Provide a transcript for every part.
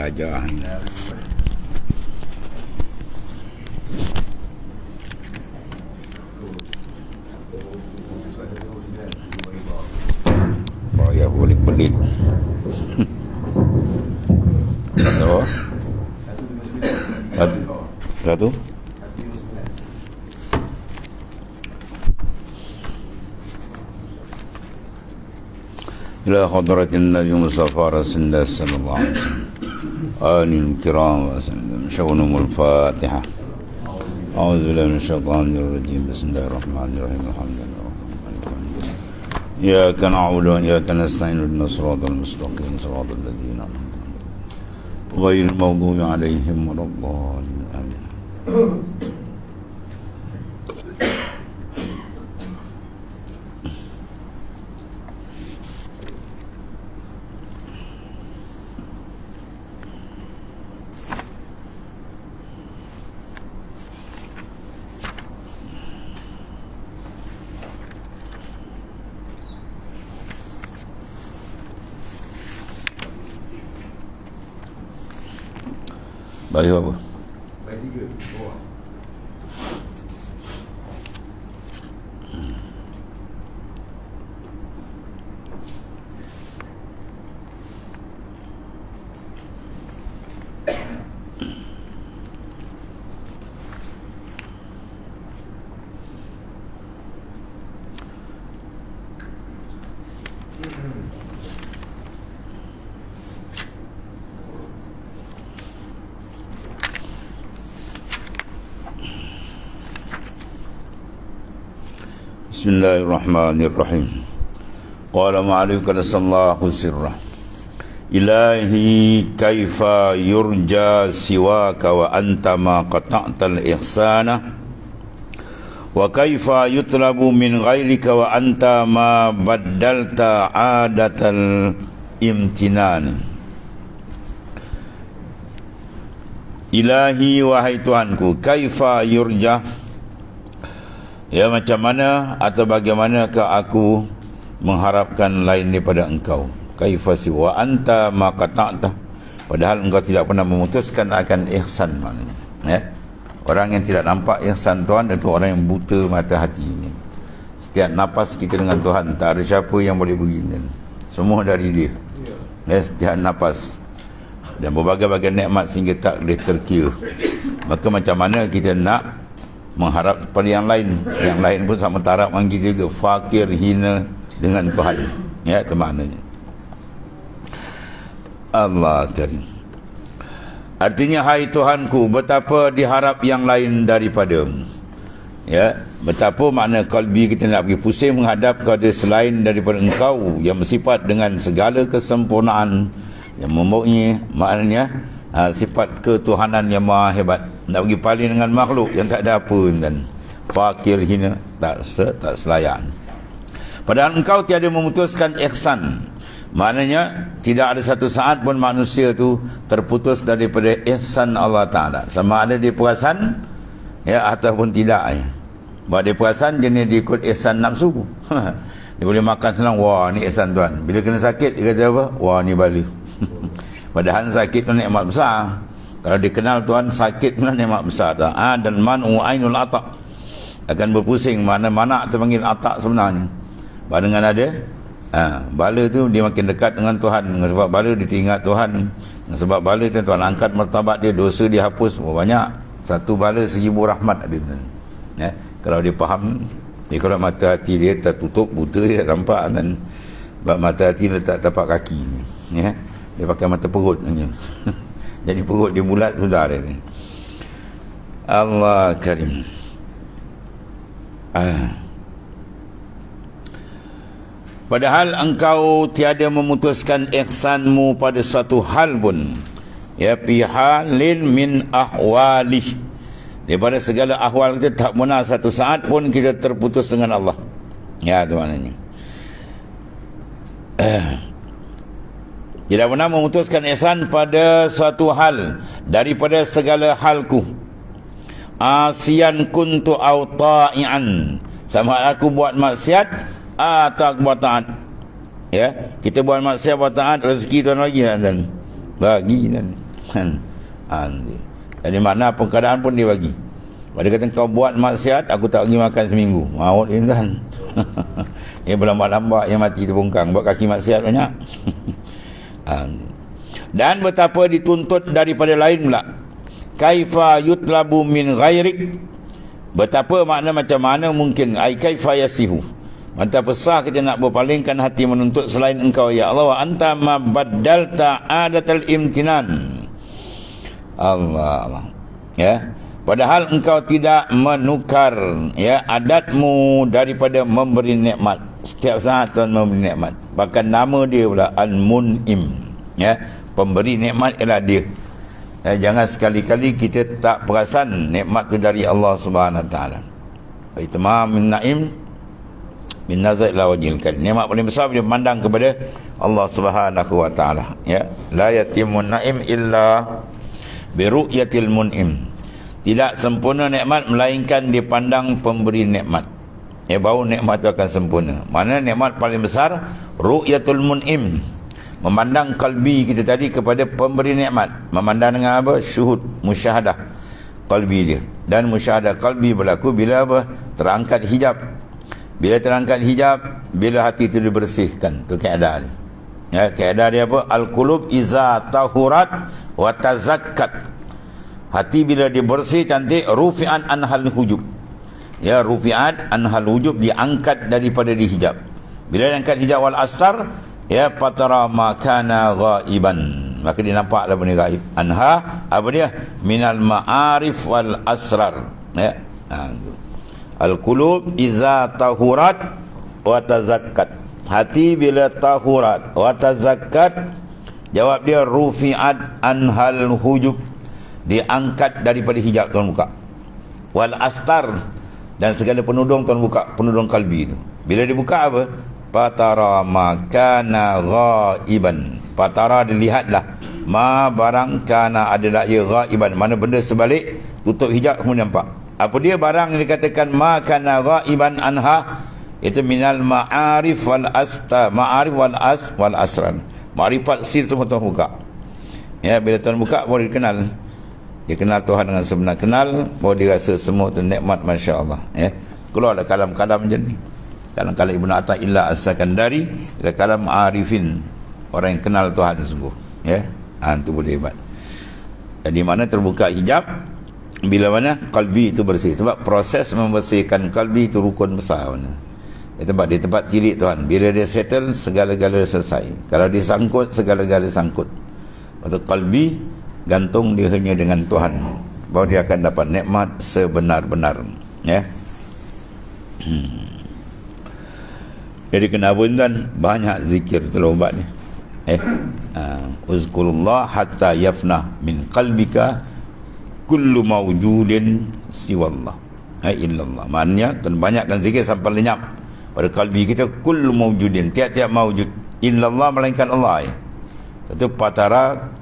belajar. Ya boleh pelik. Satu. Ila hadratin Nabi Mustafa Rasulullah sallallahu alaihi wasallam. Alil kiram wa sallam. Syawunumul Fatihah. A'udzu billahi minasyaitonir rajim. Bismillahirrahmanirrahim. Alhamdulillah. إياك نعبد وإياك نستعين اهدنا الصراط المستقيم صراط الذين أنعمت عليهم غير المغضوب عليهم ولا الضالين آمين. Baik apa? Baik 3 bawah. Bismillahirrahmanirrahim. Qala ma'alika nasallahu sirrah. Ilahi kaifa yurja siwaka wa anta ma qata'tal ihsana wa kaifa yutlabu min ghairika wa anta ma baddalta adatal imtinan. Ilahi wahai Tuhanku, kaifa yurja, ya macam mana atau bagaimanakah aku mengharapkan lain daripada engkau. Kaifasi wa anta ma qata'ta, padahal engkau tidak pernah memutuskan akan ihsan maknanya. Ya? Orang yang tidak nampak ihsan Tuhan itu orang yang buta mata hati. Setiap napas kita dengan Tuhan, tak ada siapa yang boleh begini. Semua dari dia. Ya, setiap napas. Dan berbagai-bagai nikmat sehingga tak boleh terkira. Maka macam mana kita nak mengharap pada yang lain pun sama taraf dengan kita juga, fakir, hina dengan Tuhan. Ya, itu maknanya. Allah Karim. Artinya, hai Tuhanku, betapa diharap yang lain daripadamu. Ya, betapa makna kalbi kita nak pergi pusing menghadap kepada selain daripada engkau yang bersifat dengan segala kesempurnaan, yang mempunyai maknanya sifat ketuhanan yang maha hebat. Nak pergi paling dengan makhluk yang tak ada apa dan fakir, hina, tak selayan. Padahal engkau tiada memutuskan ihsan. Maknanya tidak ada satu saat pun manusia tu terputus daripada ihsan Allah Ta'ala. Sama ada dia perasan ya ataupun tidak ya. Buat dia perasan jenis dia ikut ihsan nafsu. Dia boleh makan senang, wah ni ihsan Tuhan. Bila kena sakit dia kata apa? Wah ni bala. Padahal sakit tu nikmat besar. Kalau dikenal Tuhan, sakit tu nikmat besar. Dan man'u ainul atak, akan berpusing. Mana terpanggil atak sebenarnya. Dengan ada bala tu dia makin dekat dengan Tuhan. Dengan sebab bala dia teringat Tuhan. Dengan sebab bala tu Tuhan angkat martabat dia, dosa dia hapus. Banyak. Satu bala 1000 rahmat ada tu. Ya, kalau dia faham. Kalau mata hati dia tertutup, buta, dia tak nampak. Dan mata hati letak tapak kaki. Ya, dia pakai mata perut. Jadi perut dia bulat sudah ada ni. Allah Karim. Padahal engkau tiada memutuskan ihsanmu pada suatu hal pun. Ya, fi halin min ahwalih, daripada segala ahwal kita tak pernah satu saat pun kita terputus dengan Allah. Ya, itu maknanya. Tidak pernah memutuskan ihsan pada suatu hal daripada segala halku. Asian kuntu au ta'ian, sama aku buat maksiat atau aku buat taat. Ya, kita buat maksiat buat taat, rezeki Tuhan bagi dan bagi dan Kan? Jadi mana pun keadaan pun dia bagi. Dia kata kau buat maksiat, aku tak bagi makan seminggu. Maut dia kan. Dia berlambat-lambat yang mati terbongkang, buat kaki maksiat banyak. Dan betapa dituntut daripada lain pula. Kaifa yutlabu min ghairik. Betapa makna macam mana mungkin, ai kaifa yasihu. Betapa sah kita nak berpalingkan hati menuntut selain engkau ya Allah, wa anta ma baddalta adatal imtinan. Allah. Ya. Padahal engkau tidak menukar ya adatmu daripada memberi nikmat. Setiap saat Tuhan memberi nikmat. Bahkan nama dia pula Al-Mun'im. Ya, pemberi nikmat ialah dia. Jangan sekali-kali kita tak perasan nikmat itu dari Allah Subhanahu Wa Taala. Itamam min na'im min nazar ila wajhil karim. Nikmat paling besar bila memandang kepada Allah Subhanahu Wa Taala. Ya, la yatimun na'im illa bi ru'yatil mun'im. Tidak sempurna nikmat melainkan dipandang pemberi nikmat. Baru nikmat itu akan sempurna. Mana nikmat paling besar? Ru'yatul mun'im. Memandang kalbi kita tadi kepada pemberi nikmat. Memandang dengan apa? Syuhud, musyahadah kalbi dia. Dan musyahadah kalbi berlaku bila apa? Terangkat hijab. Bila terangkat hijab, bila hati itu dibersihkan. Itu keadaan dia. Keadaan dia apa? Al-qulub iza tahurat wa tazakkat. Hati bila dia bersih cantik, rufi'an anhal hujub. Ya, rufi'an anhal hujub, diangkat daripada dihijab. Bila diangkat hijab wal astar, ya patara makana ghaiban. Maka dia nampak lah benda gaib. Anha, apa dia? Minal ma'arif wal asrar. Ya. Al-qulub iza tahurat wa tazakkat. Hati bila tahurat wa tazakkat, jawab dia rufi'at anhal hujub, diangkat daripada hijab Tuhan buka. Wal astar, dan segala penudung Tuhan buka, penudung kalbi itu. Bila dibuka apa? Patara makana ghaiban. Patara dilihatlah ma barang kana adalah ia ghaiban. Mana benda sebalik tutup hijab kemudian nampak. Apa dia barang yang dikatakan ma kana ghaiban anha? Itu minal ma'arif wal asta, ma'arif wal asran. Ma'rifat sir tu Tuhan buka. Ya, bila Tuhan buka baru dikenal. Dia kenal Tuhan dengan sebenar kenal, baru dia rasa semua tu nikmat, masya-Allah. Keluarlah kalam-kalam macam ni. Kalam-kalam Ibnu Athaillah As-Sakandari, kalam arifin, orang yang kenal Tuhan sungguh. Itu boleh hebat. Jadi mana terbuka hijab bila mana kalbi itu bersih. Sebab proses membersihkan kalbi itu rukun besar mana. Di tempat tilik Tuhan. Bila dia settle, segala-gala selesai. Kalau dia sangkut, segala-gala sangkut. Untuk kalbi gantung dia hanya dengan Tuhan, baru dia akan dapat nikmat sebenar-benar. Jadi kena bundan banyak zikir tolong ubat ni. Uzkurullah hatta yafna min qalbika kullu mawjudin siwallah illallah. Maknanya kena banyakkan zikir sampai lenyap pada kalbi kita kullu mawjudin, tiap-tiap mawjud, illallah melainkan Allah. Itu patara,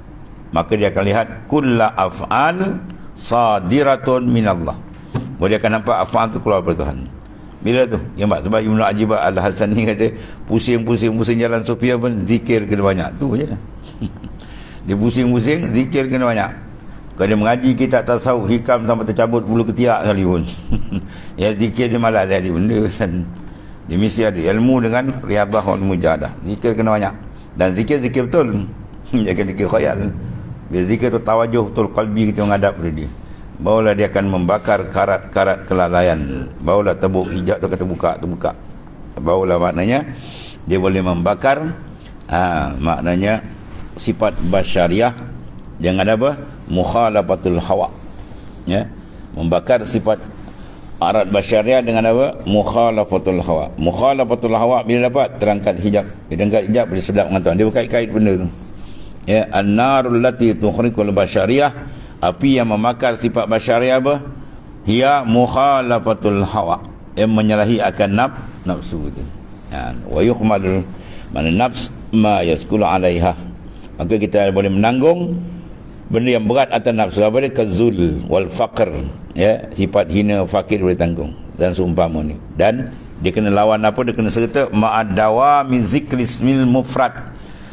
maka dia akan lihat kulla af'al sadiratun minallah. Dia akan nampak af'al tu keluar dari Tuhan. Bila tu? Sebab Ibnu Ajib Al-Hasani kata pusing-pusing jalan Sufia pun zikir kena banyak. Tu je. Dia pusing-pusing zikir kena banyak. Kalau dia mengaji kitab tasawuf hikam sampai tercabut bulu ketiak sekali pun. Ya, zikir dia malas jadi benda kan. Dia mesti ada ilmu dengan riyadhah wal mujahadah. Zikir kena banyak. Dan zikir betul. Jangan zikir khayal. Bila zikir tu tawajuh betul kalbi kita menghadap pada dia, barulah dia akan membakar karat-karat kelalaian. Barulah tebuk hijab tu kata terbuka. Barulah maknanya dia boleh membakar maknanya sifat basyariah dengan apa? Mukhalafatul hawa. Membakar sifat arat basyariah dengan apa? Mukhalafatul hawa. Mukhalafatul hawa bila dapat terangkat hijab. Bila terangkat hijab boleh sedap dengan Tuhan. Dia berkait-kait benda tu. An-narul lati tukhriqul basyariyah, api yang memakar sifat basyariyah apa? Hiya mukhalafatul hawa, yang menyalahi akan nafsu itu. Wa yukhmalul mana nafs ma yaskulu alaiha. Maka kita boleh menanggung benda yang berat atas nafsu. Apa dia? Kazul wal faqr. Sifat hina fakir boleh tanggung dan seumpama ni. Dan dia kena lawan apa? Dia kena serta ma'adawa min zikrismil mufrad,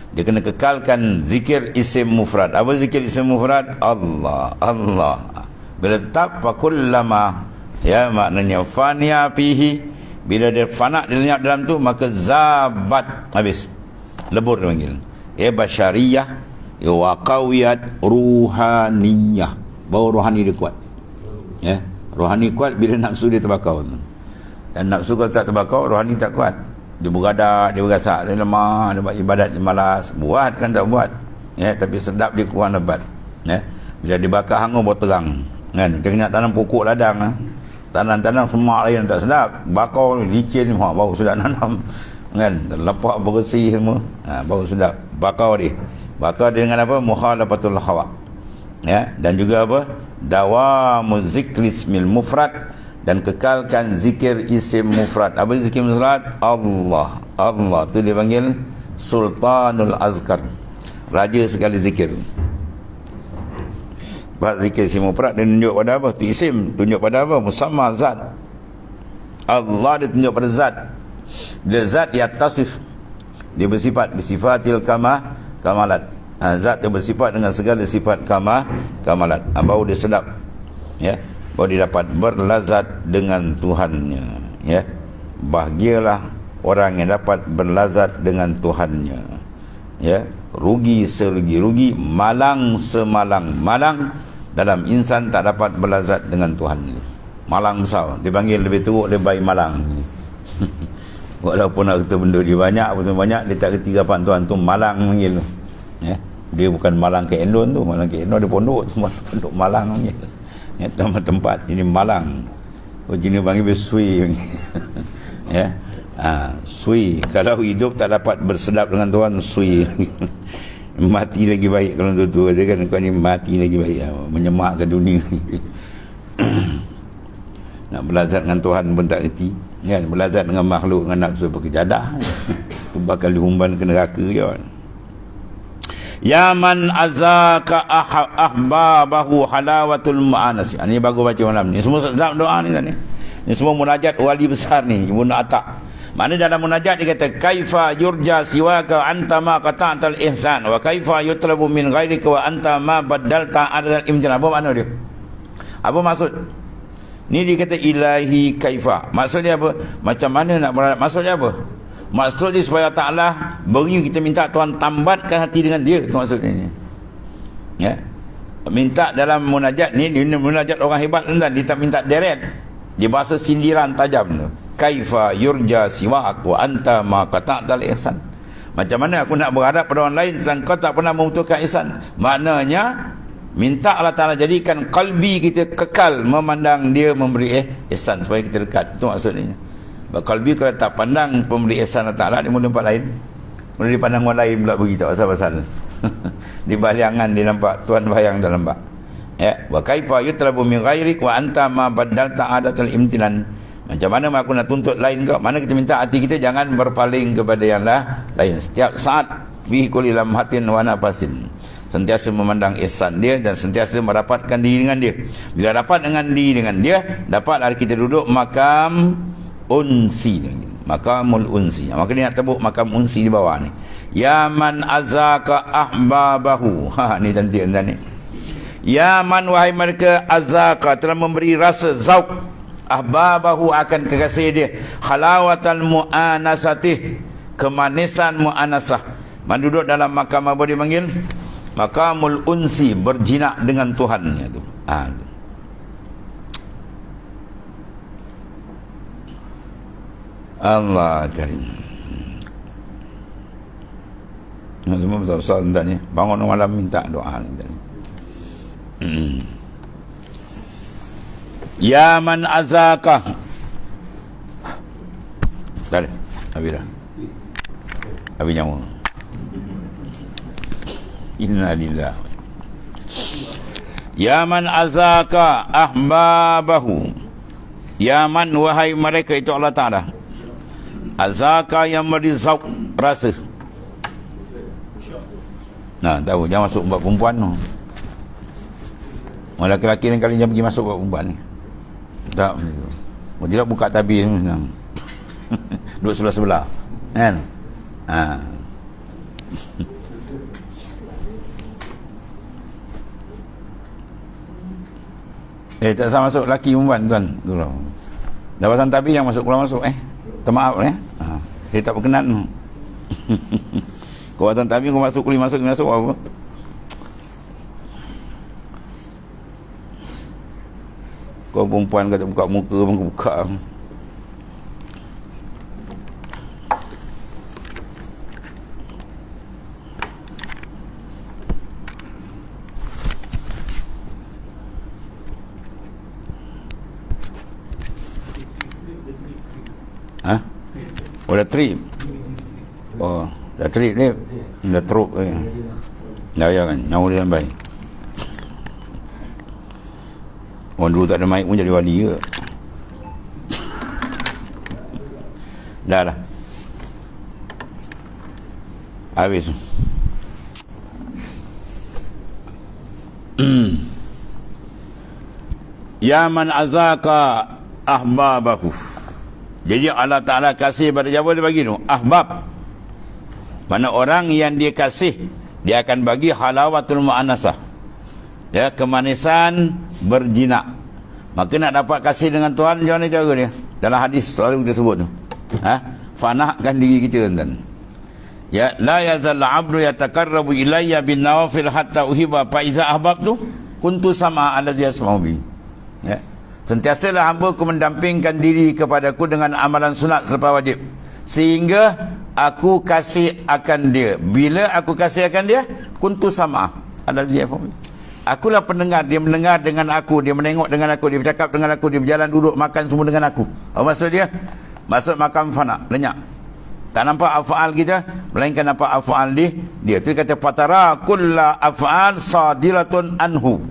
Dia kena kekalkan zikir isim mufrad. Apa zikir isim mufrad? Allah, Allah. Bila tetap fakullama, ya, maknanya fania fihi, bila dia fana, dia lenyap dalam tu, maka zabat, habis, lebur dia panggil. Ya, basyariyah, ya, waqawiyat, ruhaniyah. Baru rohani dia kuat, ya. Rohani kuat bila nafsu dia terbakar. Dan nafsu kalau tak terbakar, rohani tak kuat. Dia bergadak, dia berasak, dia lemah, dia buat ibadat, dia malas. Buat kan tak buat, ya, tapi sedap dia kurang lebat, ya. Bila dibakar hangus baru terang, kan. Kita kena tanam pokok ladang, tanam semak lain tak sedap, bakar licin, baru sedap nanam, kan. Lepak bersih semua, baru sedap. Bakar dia dengan apa? Mukhalafatul hawa, ya. Dan juga apa? Dawamu zikri ismil mufrad, dan kekalkan zikir isim mufrad. Apa zikir mufrad? Allah, Allah tu dia panggil Sultanul Azkar, raja sekali zikir. Sebab zikir isim mufrad dia tunjuk pada apa? Tu isim tunjuk pada apa? Musamma, zat. Allah dia tunjuk pada zat. Dia zat ya tasif, dia bersifat bersifatil kamalat. Zat yang bersifat dengan segala sifat kamalat. Baru dia sedap, ya, baru dia dapat berlazat dengan Tuhannya, ya. Bahagialah orang yang dapat berlazat dengan Tuhannya, ya. Rugi serugi-rugi, malang semalang malang dalam insan tak dapat berlazat dengan Tuhan. Malang besar, dipanggil lebih teruk daripada malang. Walaupun nak kata benda dia banyak, dia tak kerti kapan Tuhan tu malang panggil, ya. Dia bukan malang ke Endon tu, malang ke Endon dia pondok tu, pondok malang panggil, ya, tempat ini malang. Jenis panggil sui panggil. Ya, sui. Kalau hidup tak dapat bersedap dengan Tuhan, sui. Mati lagi baik. Kalau tu dia kan, kau ni mati lagi baik, menyemak ke dunia. Nak berlazat dengan Tuhan pun tak kerti, kan. Berlazat dengan makhluk, dengan nafsu berkejadah, tu bakal dihumban ke neraka je. Ya man azaka ahbabahu halawatul mu'anas. Ini bagus baca malam ni. Semua sedap doa ni tadi. Ini semua munajat wali besar ni, Ibnu Atta. Mana dalam munajat dia kata kaifa yurja siwaka anta ma qata'tal ihsan wa kaifa yutlabu min ghairika wa anta ma badalta adal imtina. Apa makna dia? Apa maksud? Ni dia kata ilahi kaifa. Maksudnya apa? Macam mana nak berharap? Maksudnya apa? Maksud dia supaya Ta'ala beri kita minta Tuhan tambatkan hati dengan dia. Itu maksudnya ni, ya. Minta dalam munajat ni, munajat orang hebat tuan, dia tak minta direct, dia bahasa sindiran tajam tu. Kaifa yurja siwak wa anta ma qata'tal ihsan. Macam mana aku nak berharap pada orang lain sedangkan kau tak pernah membutuhkan ihsan? Maknanya minta Allah Ta'ala jadikan kalbi kita kekal memandang dia memberi ihsan supaya kita dekat. Itu maksudnya. Kalbi kalau tak pandang pemberi ihsan Allah Ta'ala, dia mula tempat lain, mula dia pandang orang lain pula pergi, tak pasal-pasal. Di bayangan dia nampak Tuhan bayang tak nampak, ya. Wa kaifa yutlabu min ghairik wa anta ma badalta adatal imtinan. Macam mana aku nak tuntut lain kau? Mana kita minta hati kita jangan berpaling kepada yang lain. Setiap saat fi kulli lamhatin wa nafasin, sentiasa memandang ihsan dia dan sentiasa merapatkan diri dengan dia. Bila dapat dengan diri dengan dia, dapatlah kita duduk makam unsi, makamul unsi. Maka dia nak tebuk makam unsi di bawah ni. Ya man azaka ahbabahu. Ni cantik tuan ni. Ya man, wahai mereka, azaka telah memberi rasa zauk, ahbabahu akan kekasih dia, halawatal mu'anasatih, kemanisan mu'anasah. Man duduk dalam makam apa dia panggil? Makamul unsi, berjinak dengan Tuhannya tu. Allah karim. Semua besar-besar tuan ni. Bangun malam minta doa ni. Ya man azaka. Dah. Habis dah. Habis nyawa. Inna lillahi. Ya man azaka ahbabahu. Ya man, wahai mereka, itu Allah Ta'ala. Azaka yang memberi zauk, rasa. Nah, tahu jangan masuk bab perempuan tu. Orang lelaki ni kali jangan pergi masuk bab perempuan ni. Tak. Kalau tidak buka tabir senang. Duduk sebelah-sebelah. Kan? Tak usah masuk laki perempuan tuan. Dah pasang tabir yang masuk keluar masuk Termaaf saya tak berkenan. Kau pasang tabir kau masuk kulit masuk apa? Kau perempuan kata buka muka buka. Oh dah trip. Oh dah trip ni. Dah teruk dah ya kan. Nyawa dia sampai. Orang dulu tak ada mic pun jadi wali ke. Dah lah. Habis. Ya man azaka ahbabahu. Jadi Allah Ta'ala kasih pada siapa dia bagi tu? Ahbab. Mana orang yang dia kasih, dia akan bagi halawatul mu'anasah. Ya, kemanisan berjinak. Maka nak dapat kasih dengan Tuhan, macam mana cara dia? Dalam hadis selalu kita sebut tu. Fanahkan diri kita, tuan. Ya, la yazal 'abdu yatakarrabu ilayya bin nawafil hatta uhibba fa iza ahbabtu kuntu sama allazi yasma'u bi. Ya. Sentiasalah hamba-Ku mendampingkan diri kepadaku dengan amalan sunat selepas wajib, sehingga aku kasih akan dia. Bila aku kasih akan dia, kuntu sama allazi yasma'u. Akulah pendengar, dia mendengar dengan aku, dia menengok dengan aku, dia bercakap dengan aku, dia berjalan duduk makan semua dengan aku. Apa maksud dia? Maksud makam fana, lenyap. Tak nampak af'al kita, melainkan nampak af'al dia. Itu kata fatara kulla af'al sadiratun anhu.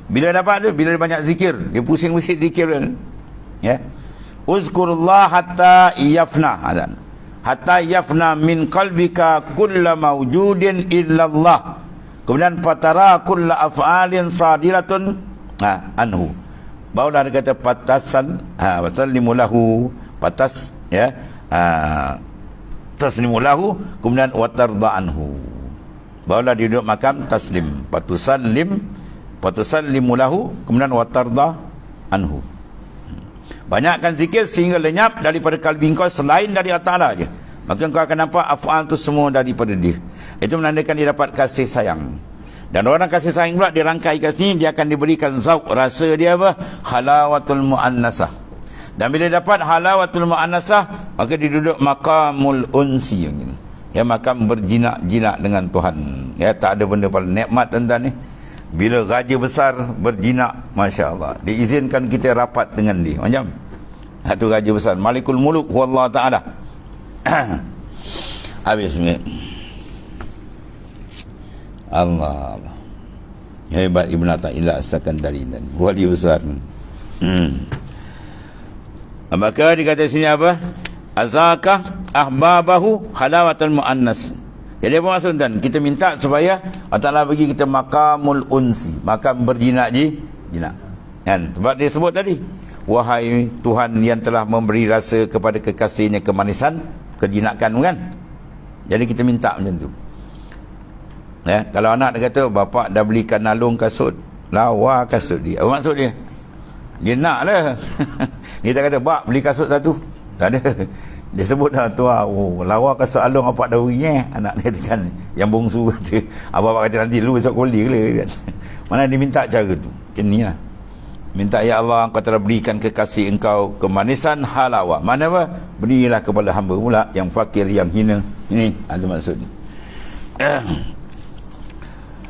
Bila dapat tu, bila dia banyak zikir, dia pusing-pusing zikir kan. Ya. Uzkurullah hatta yafna. Hatta yafna min qalbika kulla mawjudin illallah. Kemudian fatara kulla af'alin sadiratun anhu. Barulah dia kata patasan wasallimulahu patas ya taslimulahu, kemudian watarda anhu. Barulah dia duduk makam taslim, patusallimulahu, kemudian watarda anhu. Banyakkan zikir sehingga lenyap daripada kalbi kau selain dari Allah Ta'ala je. Maka kau akan nampak af'al tu semua daripada dia. Itu menandakan dia dapat kasih sayang. Dan orang kasih sayang pula dirangkai kat sini, dia akan diberikan zauq, rasa dia apa? Halawatul mu'annasah. Dan bila dapat halawatul mu'annasah, maka dia duduk maqamul unsi. Ya, makam berjinak-jinak dengan Tuhan. Ya, tak ada benda paling nikmat tuan-tuan ni. Bila raja besar berjinak, masya-Allah, diizinkan kita rapat dengan dia. Macam itu raja besar, Malikul Muluk huwallahu ta'ala. Habis ni. Allah. Hebat Ibn Athaillah As-Sakandari dan wali besar. Maka dikata sini apa? Azaka ahbabahu halawatul muannas. Jadi apa maksud tuan? Kita minta supaya Allah Ta'ala bagi kita makamul unsi, makam berjinak. Kan? Sebab dia sebut tadi, wahai Tuhan yang telah memberi rasa kepada kekasihnya kemanisan, kejinakan, kan? Jadi kita minta macam tu. Ya, kalau anak dia kata, bapak dah belikan nalung kasut, lawa kasut dia. Apa maksud dia? Dia nak lah. Dia tak kata, bak beli kasut satu. Tak ada. Dia sebut dah tu, lawa kasut alung apa dah urinya. Anak dia katakan, yang bongsu kata, abang kata nanti dulu besok koli ke kan. Mana dia minta cara tu. Macam ni lah. Minta, ya Allah, Engkau telah berikan kekasih Engkau kemanisan halawa. Mana apa? Berilah kepada hamba pula yang fakir, yang hina. Ini ada maksud ni.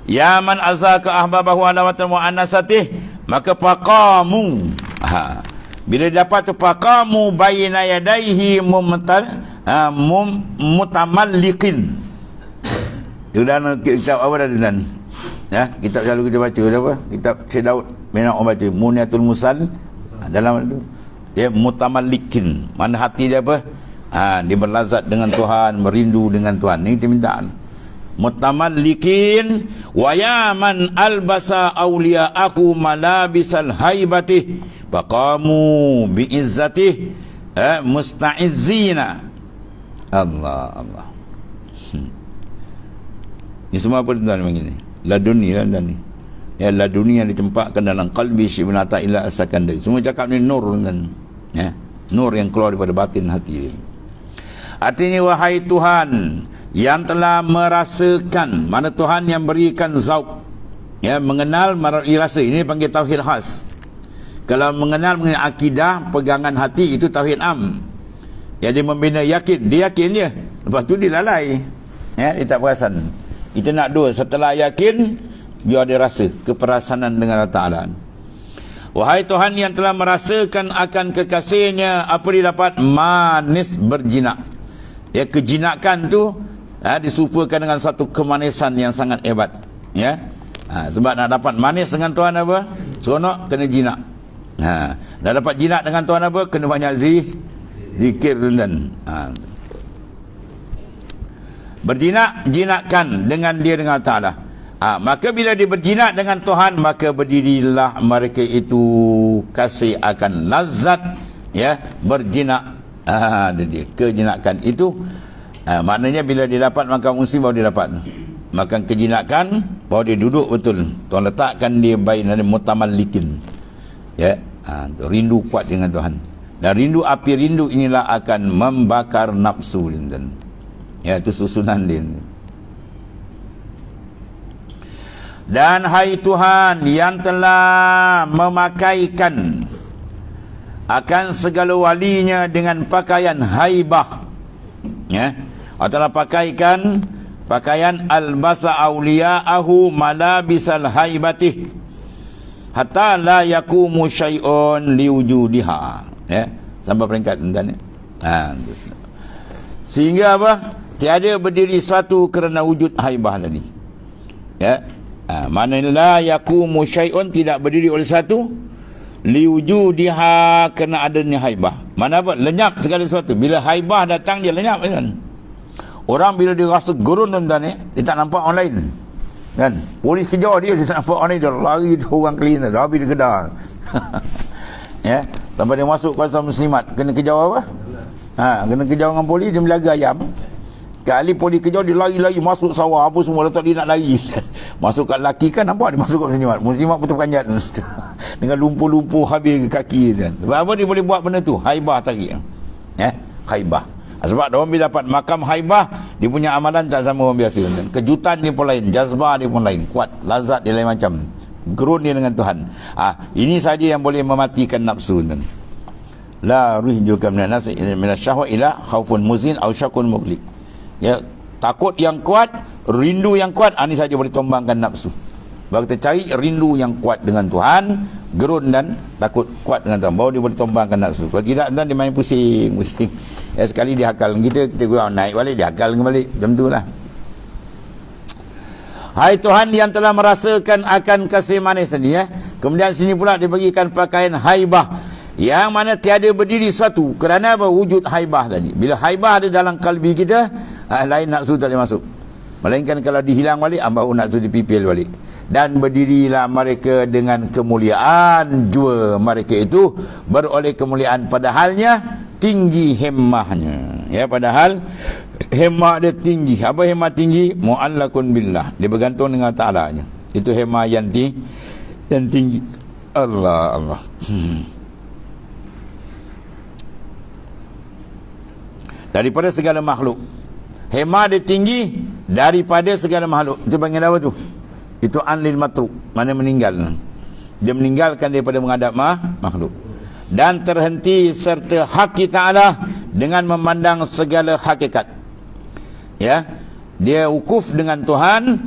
Ya man azaka ahbabahu halawatul mu'annasatih, maka faqamu. Bila dapat tu faqamu baina yadaihi mutamalliqin. Itu dalam kitab apa dah dan? Ya, kitab selalu kita baca apa? Kitab Syekh Daud bin orang baca Muniatul Musal. Dalam itu dia mutamalliqin. Mana hati dia apa? Dia berlazat dengan Tuhan, merindu dengan Tuhan. Ini kita minta. Mutamalliqin wa yaman albasa awliya'ahu malabisal haibati faqamu bi'izzatih musta'izzina. Allah. Ini semua apa tuan-tuan begini? Laduni lah tuan ni. Ya, laduni yang ditempatkan dalam qalbi Syibn Athaillah As-Sakandari. Semua cakap ni nur kan. Ya, nur yang keluar daripada batin hati. Artinya, wahai Tuhan yang telah merasakan, mana Tuhan yang berikan zauq, ya, mengenal melalui rasa. Ini panggil tauhid khas. Kalau mengenal mengenai akidah, pegangan hati, itu tauhid am. Ya, dia membina yakin, dia yakin je, lepas tu dia lalai. Ya, dia tak perasan. Kita nak dua, setelah yakin, biar dia rasa keperasanan dengan Allah Ta'ala. Wahai Tuhan yang telah merasakan akan kekasihnya apa dia dapat? Manis berjinak. Ya, kejinakan tu disupakan dengan satu kemanisan yang sangat hebat. Ya, sebab nak dapat manis dengan Tuhan apa? Seronok, kena jinak. Nak dapat jinak dengan Tuhan apa? Kena banyak zikir dan berjinak, jinakkan dengan dia dengan Ta'ala. Maka bila dia berjinak dengan Tuhan, maka berdirilah mereka itu kasih akan lazat, ya, berjinak. Dia kejinakan itu maknanya bila dia dapat makan muslim, baru dia dapat makan kejinakan, baru dia duduk betul. Tuhan letakkan dia baina mutamallikin, ya, rindu kuat dengan Tuhan. Dan rindu, api rindu inilah akan membakar nafsu. Ya, itu susunan dia. Dan hai Tuhan yang telah memakaikan akan segala walinya dengan pakaian haibah, ya, atau pakaikan pakaian albasa awliya'ahu malabisal haibatih hatta la yakumu syai'un liwujudiha, ya, sampai peringkat tuan, ya. Sehingga apa? Tiada berdiri suatu kerana wujud haibah tadi, ya. Mana la yakumu syai'un, tidak berdiri oleh satu, liwujudiha, kena adanya haibah. Mana apa? Lenyap segala sesuatu. Bila haibah datang, dia lenyap, kan? Orang bila dia rasa gerun tuan, dia tak nampak orang lain, kan? Polis kejar dia tak nampak orang lain, dia lari tu orang clean, habis dia kedah. Ya, sampai dia masuk kawasan muslimat, kena kejar apa? Kena kejar dengan polis, dia melaga ayam. Kali polis kejar, dia lari-lari masuk sawah apa semua, letak dia nak lari. Masuk kat laki kan, nampak dia masuk kat muslimat betul kanjat. Dengan lumpur-lumpur habis kaki kan. Sebab apa dia boleh buat benda tu? Haibah tarik. Ya, haibah. Sebab orang bila dapat makam haibah, dia punya amalan tak sama orang biasa. Kejutan dia pun lain, jazbah dia pun lain, kuat, lazat dia lain macam. Gerun dia dengan Tuhan. Ini saja yang boleh mematikan nafsu. La ruhjuka minan nafsi minasyahwa ila khaufun muzin aw syakun mughliq. Ya, takut yang kuat, rindu yang kuat, ini saja boleh tombangkan nafsu. Baru kita cari rindu yang kuat dengan Tuhan, gerun dan takut kuat dengan Tuhan, baru dia boleh tombangkan nafsu. Kalau tidak, tuan, dia main pusing. Ya, sekali dia hakal kita guna naik balik, dia hakal balik. Macam itulah. Hai Tuhan yang telah merasakan akan kasih manis tadi, ya. Kemudian sini pula dibagikan pakaian haibah, yang mana tiada berdiri suatu kerana apa? Wujud haibah tadi. Bila haibah ada dalam kalbi kita, lain nafsu tak boleh masuk. Melainkan kalau dihilang balik, baru nafsu dipipil balik. Dan berdirilah mereka dengan kemuliaan jua mereka itu beroleh kemuliaan, padahalnya tinggi hemmahnya. Ya, padahal hemmah dia tinggi. Apa hemmah tinggi? Mu'allakun billah. Dia bergantung dengan Ta'ala-nya. Itu hemmah yang tinggi. Allah. Daripada segala makhluk. Hemah dia tinggi daripada segala makhluk. Itu panggil apa tu? Itu anlil matruk, mana meninggal. Dia meninggalkan daripada menghadap makhluk. Dan terhenti serta hak Ta'ala dengan memandang segala hakikat. Ya, dia wukuf dengan Tuhan,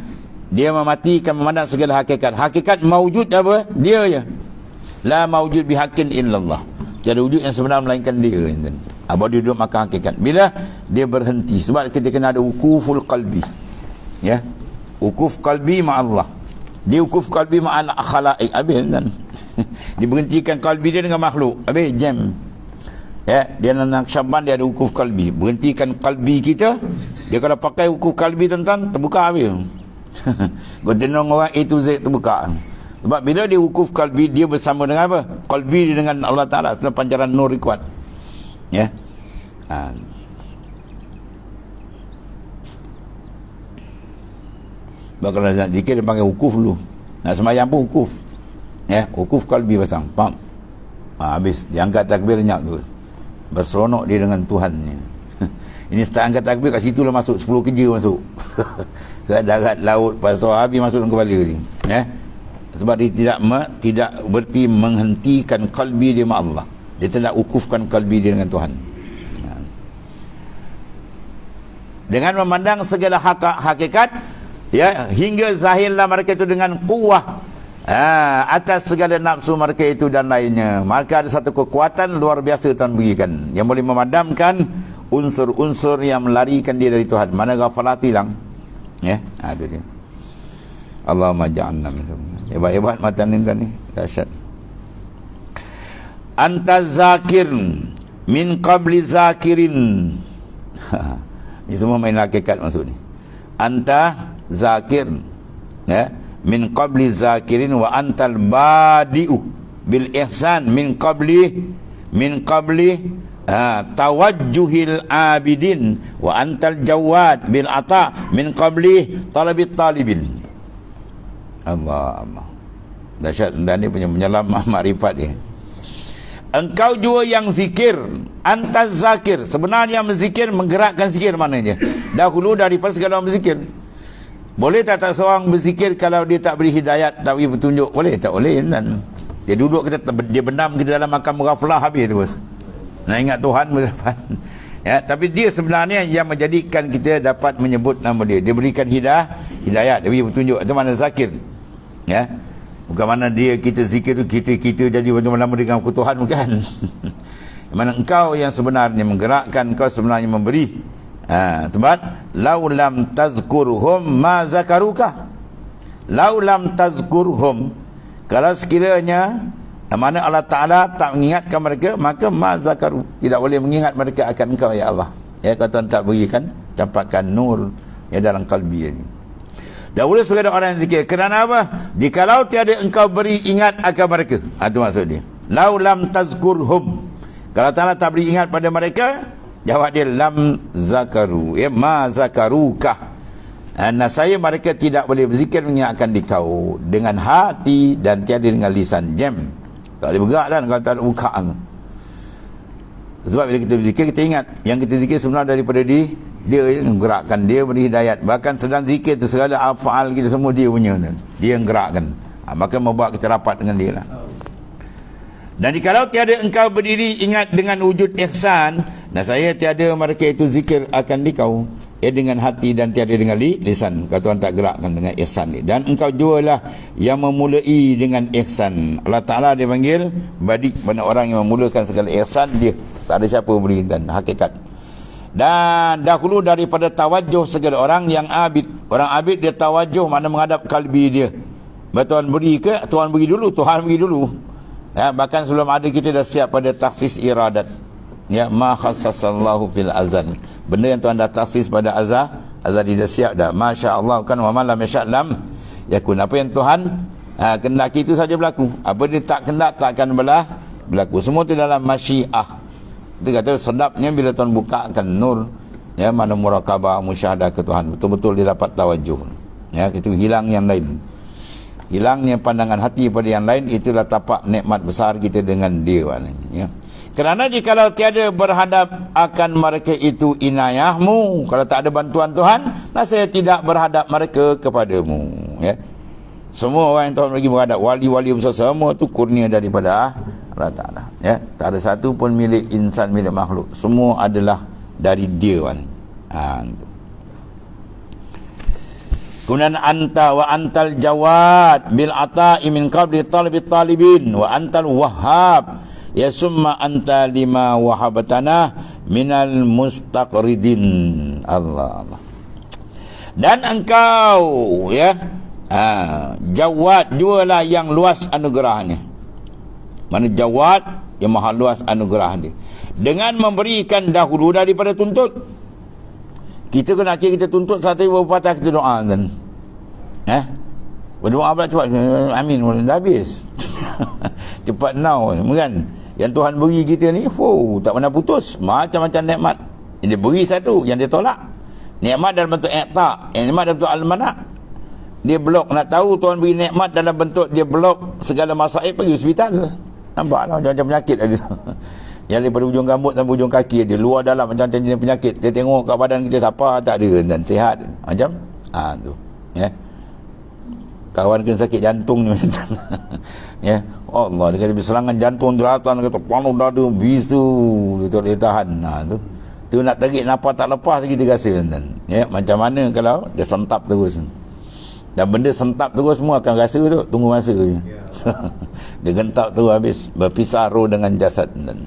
dia mematikan memandang segala hakikat. Hakikat mawujud apa? Dia je. La mawujud bihaqqin illallah. Tiada wujud yang sebenar melainkan dia. Baru dia duduk makan hakikat. Bila dia berhenti, sebab kita kena ada wukuful qalbi, ya, wukuf qalbi ma'allah. Dia wukuf qalbi ma'al khalaiq, habis kan. Dia berhentikan qalbi dia dengan makhluk, habis jam. Ya, dia nak Syaban, dia ada wukuf qalbi. Berhentikan qalbi kita. Dia kalau pakai wukuf qalbi tuan-tuan, terbuka habis. Bertenung orang A to Z terbuka. Sebab bila dia wukuf qalbi, dia bersama dengan apa? Qalbi dia dengan Allah Ta'ala, setelah pancaran nur kuat. Ya. Kalau nak zikir, dia panggil wukuf dulu. Nak sembahyang pun wukuf. Wukuf qalbi pasang. Faham? Habis dia angkat takbir nyak tu. Berseronok dia dengan Tuhannya. Ini start angkat takbir kat situ lah masuk 10 kerja masuk. Kat darat, laut, pasal habis masuk dalam kepala ni. Sebab dia tidak berarti menghentikan qalbi dia sama Allah. Dia tidak ukufkan qalbi dia dengan Tuhan. Dengan memandang segala hakikat, hingga zahirlah mereka itu dengan kuwah atas segala nafsu mereka itu dan lainnya. Maka ada satu kekuatan luar biasa Tuhan berikan yang boleh memadamkan unsur-unsur yang melarikan dia dari Tuhan. Mana ghafalat hilang. Itu dia. Allahumma ja'alna minhum. Hebat-hebat matan ni dahsyat. Anta zakir min qabli zakirin. Ini semua main hakikat maksud ni. Anta zakir min qabli zakirin wa antal badi'u bil ihsan min qabli tawajjuhil abidin wa antal jawad bil ata min qabli talabit talibin. Allah. Dahsyat dan dia punya menyelam makrifat dia. Engkau jua yang zikir, anta zakir. Sebenarnya menzikir, menggerakkan zikir maknanya. Dahulu daripada segala orang berzikir. Boleh tak seorang berzikir kalau dia tak beri hidayat, tak beri petunjuk? Boleh? Tak boleh kan? Dia duduk kita, dia benam kita dalam makam ghaflah habis terus. Nak ingat Tuhan berdepan. Tapi dia sebenarnya yang menjadikan kita dapat menyebut nama dia. Dia berikan hidayat, dia beri petunjuk. Itu mana zakir. Bukan mana dia kita zikir tu kita jadi lama-lama dengan Tuhan, bukan. Mana engkau yang sebenarnya menggerakkan, engkau sebenarnya memberi. Sebab laulam tazkurhum ma zakaruka. Laulam tazkurhum, kalau sekiranya mana Allah Ta'ala tak mengingatkan mereka, maka ma zakaru, tidak boleh mengingat mereka akan engkau ya Allah. Kau Tuhan tak berikan campakkan nur dalam kalbi ini. Dahulu sebagai orang yang zikir. Kerana apa? Jikalau tiada engkau beri ingat akan mereka. Itu maksud dia. Lau lam tazkurhum. Kalau Ta'ala tak beri ingat pada mereka, jawab dia lam zakaru. Ma zakarukah. Nasaya mereka tidak boleh berzikir mengingatkan dikau dengan hati dan tiada dengan lisan. Jam. Tak boleh bergerak kan kalau tak ada buka. Sebab bila kita berzikir, kita ingat yang kita zikir sebenarnya daripada dia yang gerakkan, dia beri hidayat. Bahkan sedang zikir tu segala afal kita semua dia punya, dia yang gerakkan. Maka membawa kita rapat dengan dia lah. Dan jikalau tiada engkau berdiri ingat dengan wujud ihsan, dan saya tiada mereka itu zikir akan dikau dengan hati dan tiada dengan lisan. Kalau Tuhan tak gerakkan dengan ihsan ni. Dan engkau jualah yang memulai dengan ihsan. Allah Ta'ala dia panggil badik, mana orang yang memulakan segala ihsan dia. Tak ada siapa beri dan hakikat. Dan dahulu daripada tawajjuh segala orang yang abid. Orang abid dia tawajjuh, mana menghadap kalbi dia. Tuhan beri ke? Tuhan beri dulu. Tuhan beri dulu. Bahkan sebelum ada kita dah siap pada taksis iradat. Ma khassasallahu fil azal. Benda yang Tuhan dah taksis pada azal dia dah siap dah. Masya Allah kan, wa man lam yasha' lam yakun. Apa yang Tuhan kendaki itu saja berlaku. Apa dia tak kendak tak akan berlaku. Semua itu dalam masyiah. Itu kata sedapnya bila Tuhan bukakan nur, mana murakabah, musyahadah ke Tuhan, betul-betul dia dapat tawajuh. Itu hilang yang lain. Hilangnya pandangan hati pada yang lain, itulah tapak nikmat besar kita dengan dia. Kerana jikalau tiada berhadap akan mereka itu inayahmu, kalau tak ada bantuan Tuhan, saya tidak berhadap mereka kepadamu. Semua orang yang Tuhan bagi berhadap, wali-wali besar semua tu kurnia daripada Allah Ta'ala. Tak ada satu pun milik insan, milik makhluk. Semua adalah dari dia. Kemudian anta wa antal jawad bil ata'i min qabli talibit talibin wa antal wahhab ya summa anta lima wahabatana minal mustaqridin. Allah. Dan engkau jawad jualah yang luas anugerahnya. Mana jawad yang maha luas anugerah dia, dengan memberikan dahulu daripada tuntut. Kita kena kita tuntut satu beberapa patah kita doa kan. Berdoa pula cepat, amin, dah habis. Cepat now kan. Yang Tuhan beri kita ni tak pernah putus. Macam-macam nikmat yang dia beri, satu yang dia tolak. Nikmat dalam bentuk i'ta', nikmat dalam bentuk al-mana'. Dia blok. Nak tahu Tuhan beri nikmat dalam bentuk dia blok segala masaib, pergi hospital. Nampak lah macam-macam penyakit ada. Yang daripada ujung rambut sampai ujung kaki dia, luar dalam macam-macam jenis penyakit. Dia tengok kat badan kita tak apa, tak ada dan sihat. Macam tu. Ya. Kawan kena sakit jantung ni macam tu. Ya. Allah, dia kata serangan jantung jeratan, kata panuh dada bisu, dia tak boleh tahan. Tu nak tarik nafas tak lepas lagi dia rasa kan. Ya, macam mana kalau dia sentap terus. Dan benda sentap terus semua akan rasa tu, tunggu masa je. Dia gentak terus habis berpisah roh dengan jasad dan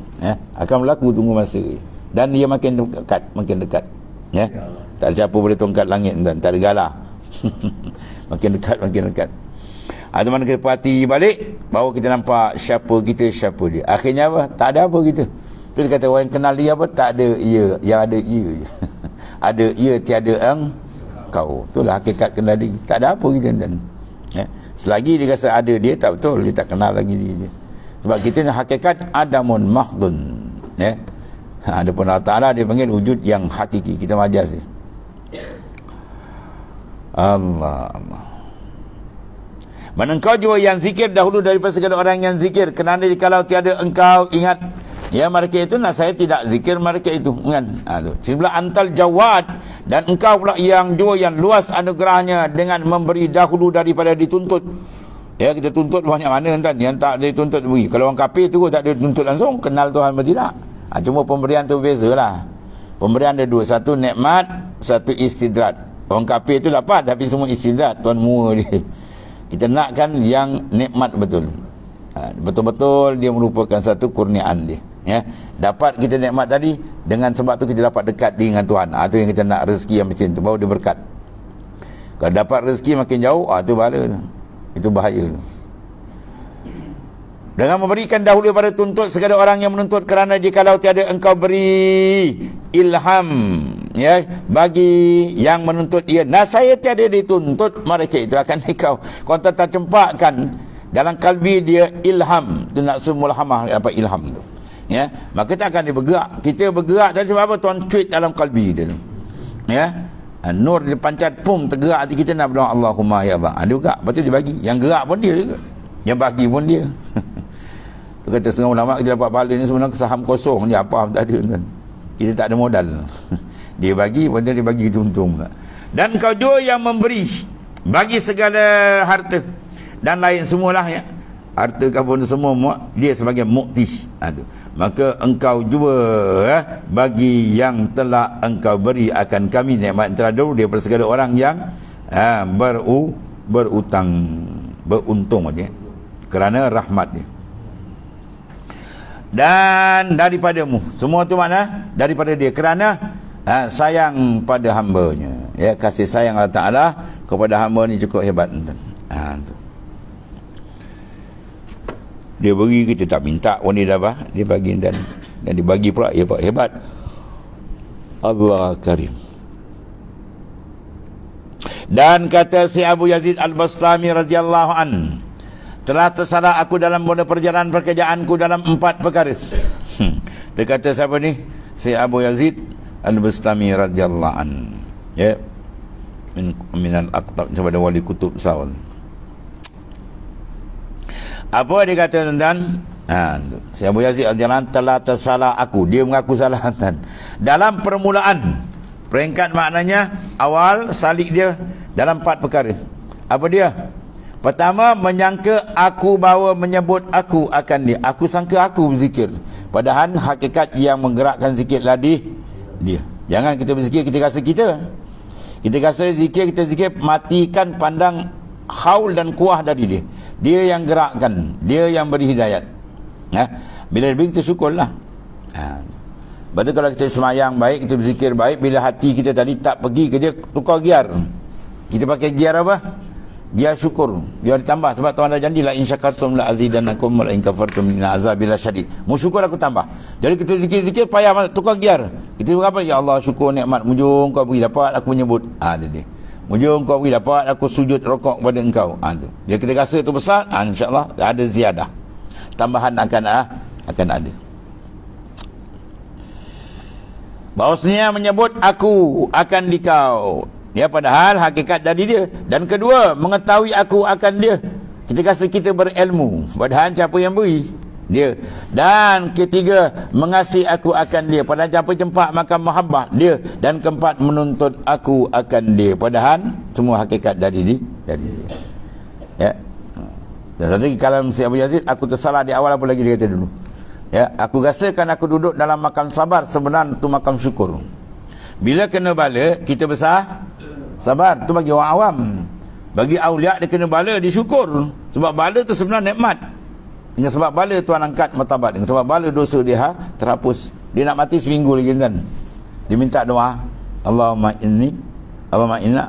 akan berlaku, tunggu masa je. Dan dia makin dekat. Ya. Tak ada siapa boleh tongkat langit dan tak ada galah. makin dekat. Ada mana kita perhati balik, baru kita nampak siapa kita, siapa dia. Akhirnya apa? Tak ada apa kita. Tu dia kata orang yang kenal dia apa? Tak ada ia, yang ada ia je. Ada ia, tiada engkau. Itulah hakikat kenal dia. Tak ada apa kita dan. Ya. Selagi dia rasa ada dia, tak betul, dia tak kenal lagi dia. Sebab kita ni hakikat adamun mahdun. Ya. Adapun Allah Ta'ala dia panggil wujud yang hakiki. Kita majas ni. Allah. Mana engkau jua yang zikir dahulu daripada segala orang yang zikir, kerana jikalau tiada engkau ingat, ya mereka itu, nah saya tidak zikir mereka itu kan. Sebelah antal jawad, dan engkau pula yang jua yang luas anugerahnya dengan memberi dahulu daripada dituntut. Ya, kita tuntut banyak mana kan, yang tak dituntut beri. Kalau orang kafir tu tak ada tuntut langsung, kenal Tuhan atau tidak. Cuma pemberian tu bezalah. Pemberian ada dua, satu nikmat, satu istidrat. Orang kafir tu dapat tapi semua istidrat, tuan mua dia. Kita nakkan yang nikmat betul. Betul-betul dia merupakan satu kurniaan dia. Ya, dapat kita nikmat tadi, dengan sebab tu kita dapat dekat dengan Tuhan. Itu yang kita nak, rezeki yang macam tu, baru dia berkat. Kalau dapat rezeki makin jauh, itu bahaya tu. Itu bahaya tu. Dengan memberikan dahulu pada tuntut segala orang yang menuntut, kerana jikalau tiada engkau beri ilham, ya, bagi yang menuntut ia, nah saya tiada dituntut, mereka itu akan ikau. Kau tak cempakkan dalam kalbi dia ilham, tu nak mulhamah dapat ilham tu. Ya, maka kita akan bergerak. Kita bergerak tadi sebab apa? Tuan tweet dalam kalbi dia tu. Ya. Nur dia pancat, pum, tergerak hati kita, nak berdoa Allahumma ya Allah. Dia gerak, lepas tu dia bagi. Yang gerak pun dia juga. Yang bagi pun dia. Tu kata setengah ulama, kita dapat pahala ni sebenarnya saham kosong dia, apa tak ada kan. Kita tak ada modal. Dia bagi, lepas tu dia bagi kita untung. Dan kau juga yang memberi bagi segala harta dan lain semualah, ya. Harta kabun semua dia sebagai mukti. Maka engkau juga bagi yang telah engkau beri akan kami nikmat terdahulu daripada segala orang yang beruntung aja kerana rahmat dia. Dan daripadamu, semua tu mana? Daripada dia, kerana sayang pada hambanya. Ya, kasih sayang Allah Ta'ala kepada hamba ni cukup hebat. Tu. Dia beri, kita tak minta pun dia dah, dia bagi dan dibagi pula, ya Pak, hebat. Allah Karim. Dan kata si Abu Yazid Al-Bastami radhiyallahu an, telah tersalah aku dalam mula perjalanan pekerjaanku dalam 4 perkara. Dia kata siapa ni? Si Abu Yazid Al-Bastami radhiyallahu an. Ya. Min al-aqtab, kepada wali kutub Saul. Apa dia kata tuan-tuan? Si Abu Yazid radhiyallahu an, telah tersalah aku. Dia mengaku salah tuan. Dalam permulaan, peringkat maknanya awal salik dia dalam 4 perkara. Apa dia? Pertama, menyangka aku bahawa menyebut aku akan dia. Aku sangka aku berzikir, padahal hakikat yang menggerakkan zikirlah dia. Jangan kita berzikir kita rasa kita rasa zikir, kita zikir, matikan pandang haul dan kuah dari dia. Dia yang gerakkan, dia yang beri hidayat. Bila lebih kita syukurlah. Betul, kalau kita semayang baik, kita berzikir baik, bila hati kita tadi tak pergi ke dia, tukar gear. Kita pakai gear apa? Gear syukur. Dia ditambah, sebab Tuhan dah janji, la in syakartum la azidannakum wa la in kafartum inna azabi lasyadid. Mu syukur aku tambah. Jadi kita zikir-zikir payah tukar gear. Kita berapa? Ya Allah, syukur nikmat mujung kau beri, dapat aku menyebut. Dia. Mujung kau beri, dapat aku sujud rokok kepada engkau. Tu. Dia kita rasa itu besar, insya-Allah ada ziyadah. Tambahan akan ada. Bahawasanya menyebut aku akan dikau Ya, padahal hakikat dari dia. Dan kedua, mengetahui aku akan dia. Kita rasa kita berilmu, padahal siapa yang beri? Dia. Dan ketiga, mengasihi aku akan dia, padahal siapa jempak makan mahabbah? Dia. Dan keempat, menuntut aku akan dia, padahal semua hakikat dari dia. Ya. Dan satu lagi kalam si Abu Yazid, aku tersalah di awal, apa lagi dia kata dulu? Ya, aku rasakan aku duduk dalam makam sabar, sebenarnya itu makam syukur. Bila kena bala, kita besar sabar. Tu bagi orang awam. Bagi aulia dia kena bala, dia syukur. Sebab bala tu sebenarnya nikmat. Dengan sebab bala Tuhan angkat martabat. Dengan sebab bala dosa dia terhapus. Dia nak mati seminggu lagi kan. Dia minta doa, Allahumma inna,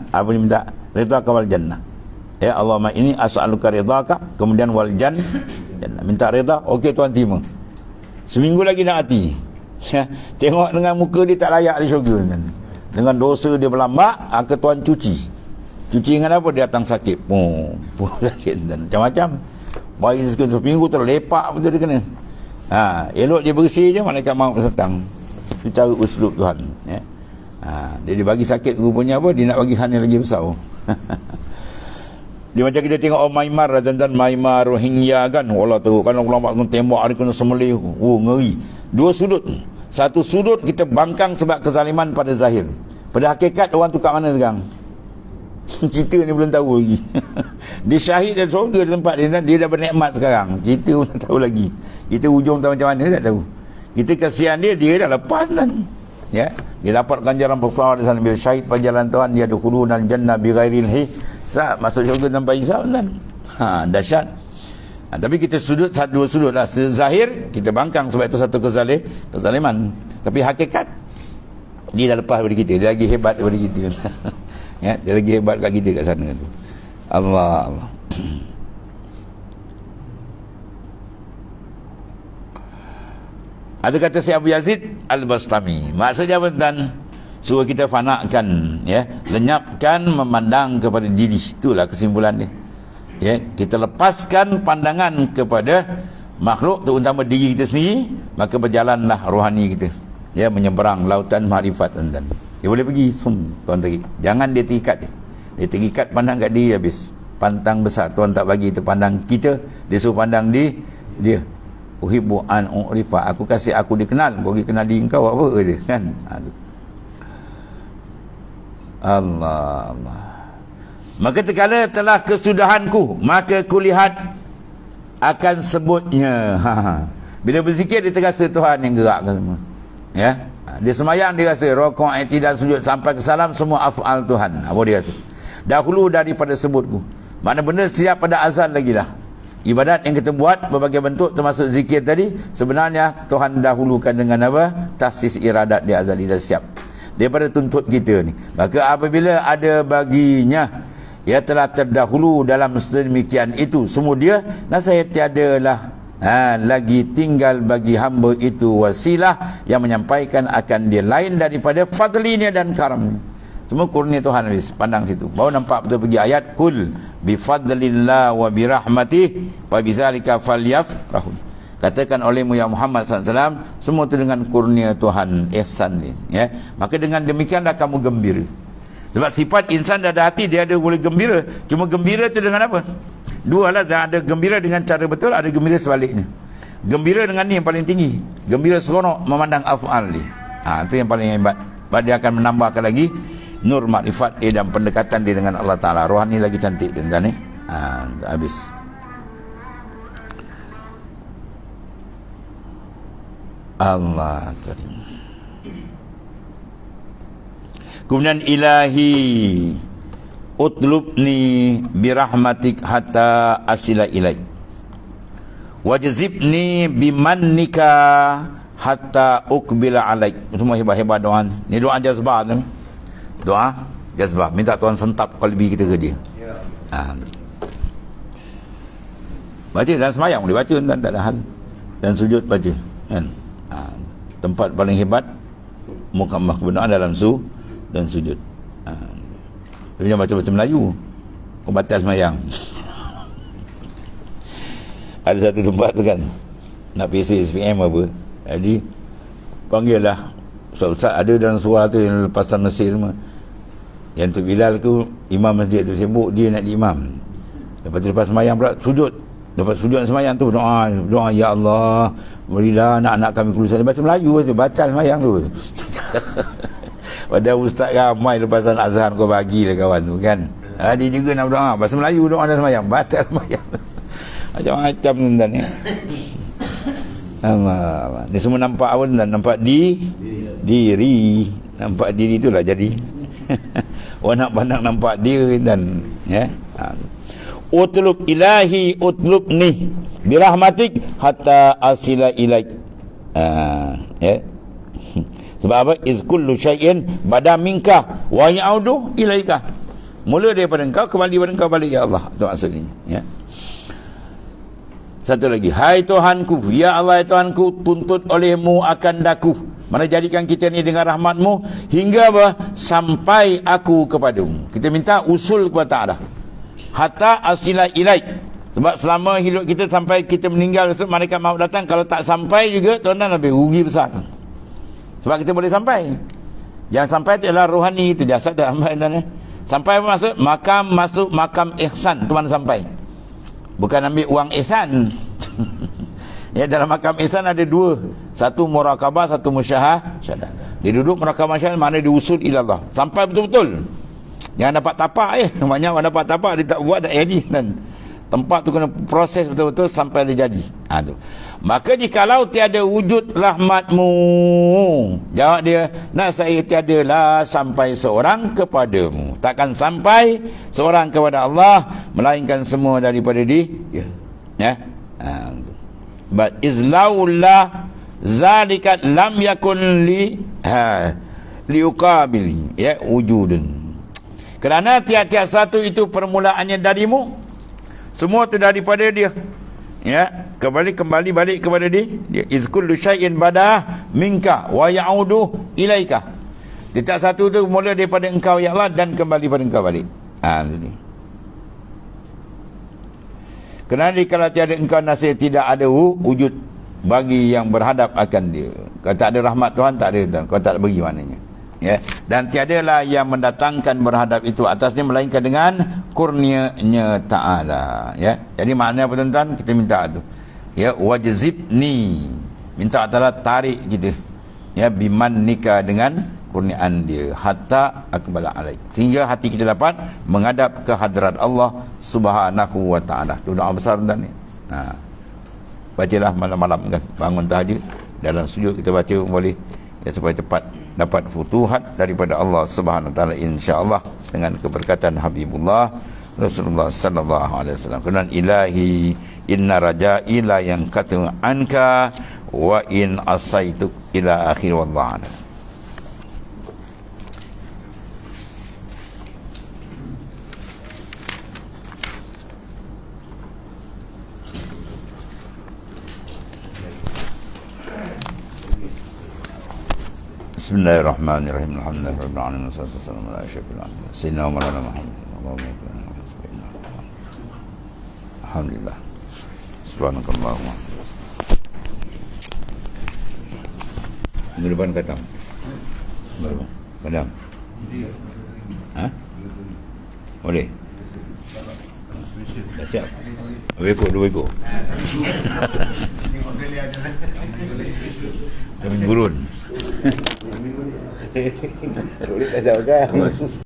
apa dia minta? Ridhaka wal jannah. Ya, Allahumma inni as'aluka ridhaka, kemudian wal jannah. Minta redha, okey Tuhan terima. Seminggu lagi nak mati. Ya, tengok dengan muka dia tak layak di syurga kan. Dengan dosa dia berlambak, ke Tuhan cuci. Cuci dengan apa? Dia datang sakit. Sakit dan macam-macam. Baik seminggu terlepak betul dia kena. Elok dia bersih je, malaikat maut datang. Itu cara uslub Tuhan. Ya. Dia bagi sakit rupanya apa? Dia nak bagi hal yang lagi besar. Dia macam kita tengok Maimar dan Maimar Rohingya kan. Allah tahu kan ulama tembak dia kena sembelih. Ngeri. Dua sudut. Satu sudut kita bangkang sebab kezaliman pada zahir. Pada hakikat orang tu kat mana sekarang? Kita ni belum tahu lagi. Dia syahid dan surga di tempat dia, dia dah bernikmat sekarang. Kita pun tak tahu lagi. Kita ujung tak macam mana tak tahu. Kita kasihan dia dah lepas kan. Ya, dia dapat ganjaran besar di sana bila syahid pada jalan Tuhan, dia dukhulun al-jannah bighairil hisab, masuk syurga tanpa hisab kan. Dahsyat. Tapi kita sudut dua sudut lah. Zahir kita bangkang sebab itu satu kezaliman. Tapi hakikat dia dah lepas daripada kita, dia lagi hebat daripada kita. Ya, dia lagi hebat kat kita kat sana tu. Allah. Ada kata si Abu Yazid Al-Bastami, maksudnya tuan, suruh kita fanakan, ya, lenyapkan memandang kepada diri. Itulah kesimpulan dia. Ya, kita lepaskan pandangan kepada makhluk, terutama diri kita sendiri, maka berjalanlah rohani kita. Ya, menyeberang lautan makrifat tuan. Dia boleh pergi tuan tarik. Jangan dia terikat dia. Dia terikat pandang kat diri habis. Pantang besar Tuhan tak bagi itu pandang kita, dia suruh pandang dia. Uhibbu an urifa, aku kasih aku dikenal, kau pergi kenal diri kau apa dia kan. Allah. Maka tekala telah kesudahanku, maka kulihat akan sebutnya. Bila berzikir dia terasa Tuhan yang gerakkan semua. Ya. Dia semayang dia rasa rokok, i'tidal, sujud sampai ke salam semua af'al Tuhan. Apa dia rasa? Dahulu daripada sebutku. Mana benda siap pada azal lagi dah. Ibadat yang kita buat berbagai bentuk termasuk zikir tadi, sebenarnya Tuhan dahulukan dengan apa? Tahsis iradat dia azali dah siap. Daripada tuntut kita ni. Maka apabila ada baginya, ia telah terdahulu dalam sedemikian itu semua dia, nasihat tiadalah lagi tinggal bagi hamba itu wasilah yang menyampaikan akan dia lain daripada fadlinya dan karamnya. Semua kurnia Tuhan habis. Pandang situ. Baru nampak betul pergi ayat kul bifadlillah wa birahmatih wa bizalika falyafrahu. Katakan olehmu ya Muhammad SAW, semua itu dengan kurnia Tuhan, ihsan ni. Ya. Maka dengan demikianlah kamu gembira. Sebab sifat insan dah ada hati, dia ada boleh gembira. Cuma gembira tu dengan apa? Dua lah, ada gembira dengan cara betul, ada gembira sebaliknya. Gembira dengan ni yang paling tinggi. Gembira seronok memandang af'al ni. Itu yang paling hebat. Sebab dia akan menambahkan lagi nur makrifat dan pendekatan dia dengan Allah Ta'ala. Rohani lagi cantik dia kan ni. Habis. Allah Karim. Kemudian ilahi utlubni birahmatik hatta asila ilaik wajzibni bimannika hatta ukbila alaik. Semua hebat-hebat doa ni. Doa jazbah tu. Doa jazbah, minta Tuhan sentap qalbi kita ke dia. Baca dan semayang boleh baca tak ada hal. Dan sujud baca kan. Tempat paling hebat mukamah kebenaran dalam dan sujud. Dia macam Melayu. Kau batal semayang. Ada satu tempat tu kan, nak pergi SPM apa, jadi panggil lah Ustaz ada dalam surah tu yang lepasan Mesir semua. Yang tu Bilal tu imam masjid tu sibuk dia nak imam. Lepas sembahyang pula sujud. Lepas sujud sembahyang tu doa ya Allah, berilah anak-anak kami kelulusan. Bahasa Melayu tu batal sembahyang tu. Pada ustaz ramai lepasan azhar kau bagilah kawan tu kan. Dia juga nak doa bahasa Melayu, doa dan sembahyang batal sembahyang. Macam-macam tuan ya. Allah. Ni semua nampak apa tuan? Nampak diri. Nampak diri itulah jadi. Orang nak pandang nampak dia dan ya. Utlub ilahi utlubni birahmatik hatta asila ilaik. Ya. Sebab apa? Iz kullu syai'in bada minka wa ya'udu ilaika. Mula daripada engkau, kembali pada engkau balik ya Allah. Itu maksudnya ya. Satu lagi, hai Tuhanku, ya Allah ya Tuhanku, tuntut olehmu akan daku, mana jadikan kita ni dengan rahmatmu hingga apa? Sampai aku kepadamu. Kita minta usul kepada Ta'ala hatta asila ilaik. Sebab selama hidup kita sampai kita meninggal, malaikat maut datang, kalau tak sampai juga tuan-tuan lebih rugi besar. Sebab kita boleh sampai. Yang sampai itu adalah rohani, itu jasad dah sampai. Sampai apa maksud? Masuk makam ihsan, tu mana sampai. Bukan ambil uang ihsan. Ya, dalam makam ihsan ada dua. Satu murakabah, satu musyahadah. Dia duduk murakabah musyahadah, mana diusul ilallah. Sampai betul-betul. Jangan dapat tapak banyak orang dapat tapak, dia tak buat, tak jadi kan. Tempat tu kena proses betul-betul sampai dia jadi. Tu. Maka jikalau tiada wujud rahmatmu, jawab dia, nak saya tiadalah sampai seorang kepadamu. Takkan sampai seorang kepada Allah, melainkan semua daripada dia. Ya. But izlaullah zalika lam yakun liuqabili ya wujudun. Kerana tiap-tiap satu itu permulaannya darimu. Semua itu daripada dia. Ya, kembali balik kepada dia. Iz kullu syai'in bada minka wa ya'udu ilaika. Tiap satu itu mula daripada engkau ya Allah dan kembali pada engkau balik. Ini. Kerana kalau tiada engkau nasib, tidak ada wujud bagi yang berhadap akan dia. Kalau tak ada rahmat Tuhan, tak ada, kau tak bagi maknanya. Ya, dan tiadalah yang mendatangkan berhadap itu atasnya melainkan dengan kurnia-Nya Ta'ala. Ya, jadi maknanya apa tuan-tuan? Kita minta tu. Ya, wajzibni, minta Ta'ala tarik kita. Ya, biman nikah dengan kurniaan dia hatta akbala alaik, sehingga hati kita dapat menghadap ke hadrat Allah Subhanahu wa Ta'ala. Tu doa besar tuan-tuan ni. Bacalah malam-malam kan, bangun tahajud, dalam sujud kita baca boleh. Ya, supaya cepat dapat futuhat daripada Allah Subhanahu wa Ta'ala, insya-Allah, dengan keberkatan Habibullah Rasulullah sallallahu alaihi wasallam. Kenan ilahi inna raja'i la yang katu anka wa in asaitu ila akhir wallahu a'lam. Bismillahirrahmanirrahim. Alhamdulillahirabbil alamin wassalatu wassalamu ala asyrafil anbiya'i sayyidina wa maulana Muhammad. Alhamdulillah. Subhanakallahumma. Minggu depan datang. Berapa? Padam. Boleh. Dah siap. Dua ekor. Kami gurun. Boleh tak jauh kan?